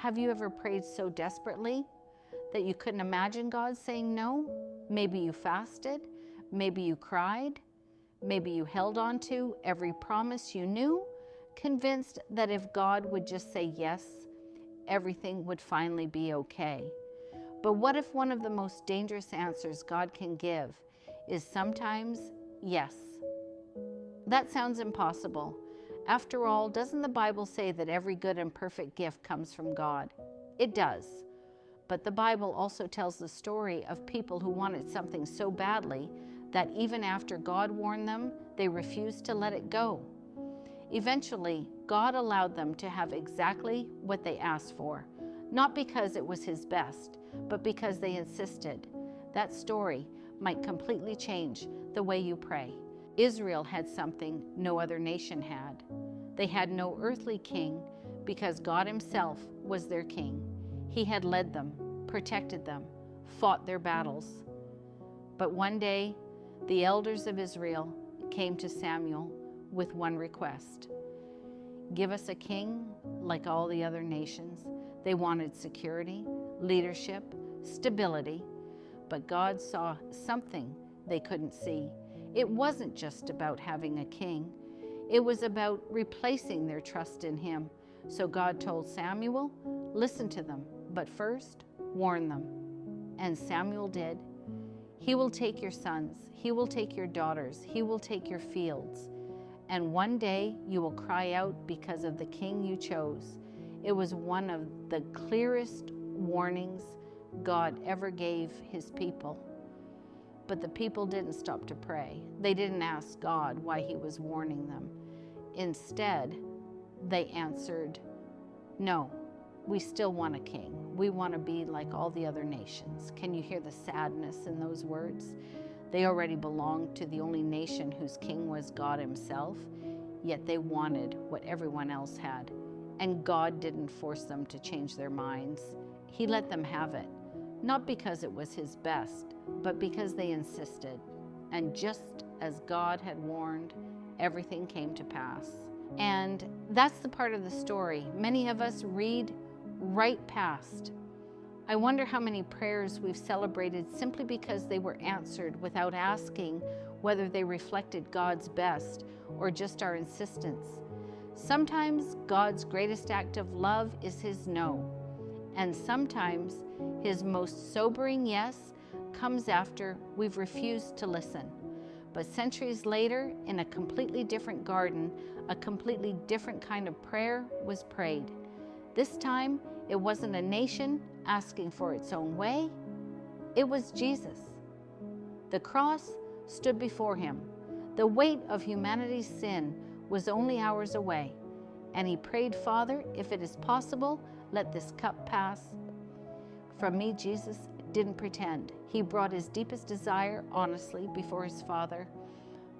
Have you ever prayed so desperately that you couldn't imagine God saying no? Maybe you fasted, maybe you cried, maybe you held on to every promise you knew, convinced that if God would just say yes, everything would finally be okay. But what if one of the most dangerous answers God can give is sometimes yes? That sounds impossible. After all, doesn't the Bible say that every good and perfect gift comes from God? It does. But the Bible also tells the story of people who wanted something so badly that even after God warned them, they refused to let it go. Eventually, God allowed them to have exactly what they asked for, not because it was His best, but because they insisted. That story might completely change the way you pray. Israel had something no other nation had. They had no earthly king because God Himself was their king. He had led them, protected them, fought their battles. But one day, the elders of Israel came to Samuel with one request. Give us a king like all the other nations. They wanted security, leadership, stability, but God saw something they couldn't see. It wasn't just about having a king. It was about replacing their trust in Him. So God told Samuel, listen to them, but first, warn them. And Samuel did. He will take your sons. He will take your daughters. He will take your fields. And one day you will cry out because of the king you chose. It was one of the clearest warnings God ever gave His people. But the people didn't stop to pray. They didn't ask God why He was warning them. Instead, they answered, no, we still want a king. We want to be like all the other nations. Can you hear the sadness in those words? They already belonged to the only nation whose king was God Himself, yet they wanted what everyone else had. And God didn't force them to change their minds. He let them have it, not because it was His best, but because they insisted. And just as God had warned, everything came to pass. And that's the part of the story many of us read right past. I wonder how many prayers we've celebrated simply because they were answered without asking whether they reflected God's best or just our insistence. Sometimes God's greatest act of love is His no, and sometimes His most sobering yes comes after we've refused to listen. But centuries later, in a completely different garden, a completely different kind of prayer was prayed. This time, it wasn't a nation asking for its own way. It was Jesus. The cross stood before Him. The weight of humanity's sin was only hours away. And He prayed, Father, if it is possible, let this cup pass from me. Jesus didn't pretend. He brought His deepest desire honestly before His Father.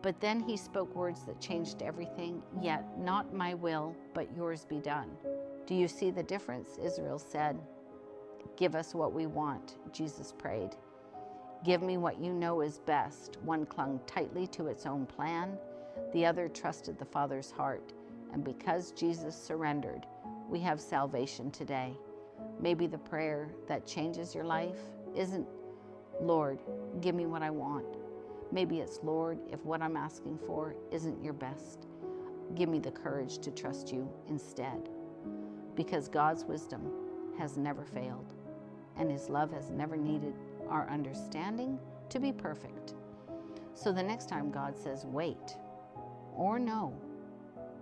But then He spoke words that changed everything. Yet not my will, but yours be done. Do you see the difference? Israel said, give us what we want. Jesus prayed, give me what you know is best. One clung tightly to its own plan. The other trusted the Father's heart. And because Jesus surrendered, we have salvation today. Maybe the prayer that changes your life isn't, Lord, give me what I want. Maybe it's, Lord, if what I'm asking for isn't your best, give me the courage to trust you instead. Because God's wisdom has never failed, and His love has never needed our understanding to be perfect. So the next time God says wait, or no,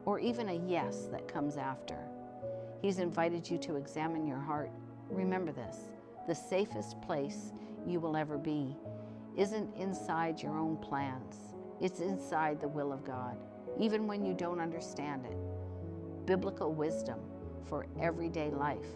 or even a yes that comes after, He's invited you to examine your heart. Remember this, the safest place you will ever be isn't inside your own plans. It's inside the will of God, even when you don't understand it. Biblical wisdom for everyday life.